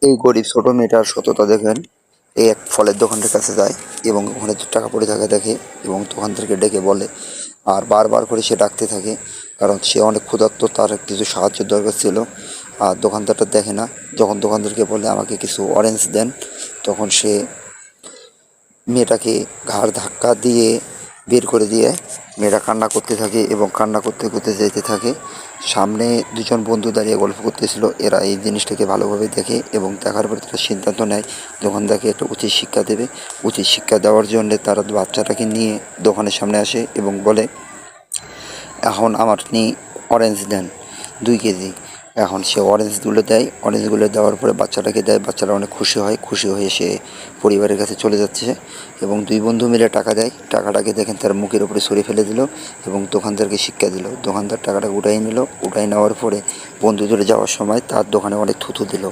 এই গরিব ছোট মেয়েটার সততা দেখেন। এই এক ফলের দোকানটার কাছে যায় এবং ওখানে টাকা পড়ে থাকা দেখে এবং দোকানদারকে ডেকে বলে, আর বারবার করে সে ডাকতে থাকে কারণ সে অনেক ক্ষুধার্ত, তার কিছু সাহায্যের দরকার ছিল। আর দোকানদারটা দেখে না। যখন দোকানদারকে বলে আমাকে কিছু অরেঞ্জ দেন, তখন সে মেয়েটাকে ঘাড় ধাক্কা দিয়ে বের করে দিয়ে মেয়েটা কান্না করতে থাকে এবং কান্না করতে করতে যেতে থাকে। সামনে দুজন বন্ধু দাঁড়িয়ে গল্প করতেছিল, এরা এই জিনিসটাকে ভালোভাবে দেখে এবং দেখার পরে তারা সিদ্ধান্ত নেয় দোকানদারকে একটা উচিত শিক্ষা দেবে। উচিত শিক্ষা দেওয়ার জন্য তারা বাচ্চাটাকে নিয়ে দোকানের সামনে আসে এবং বলে, এখন আপনি অরেঞ্জ দেন 2 কেজি। এখন সে অরেঞ্জগুলো দেয়, অরেঞ্জগুলো দেওয়ার পরে বাচ্চাটাকে দেয়। বাচ্চারা অনেক খুশি হয়, খুশি হয়ে সে পরিবারের কাছে চলে যাচ্ছে এবং 2 বন্ধু মিলে টাকা দেয়। টাকাটাকে দেখেন তার মুখের উপরে ছুঁড়ে ফেলে দিল এবং দোকানদারকে শিক্ষা দিল। দোকানদার টাকাটা উঠাই নিল, উঠাই নেওয়ার পরে বন্ধু ধরে যাওয়ার সময় তার দোকানে অনেক থুতু দিল।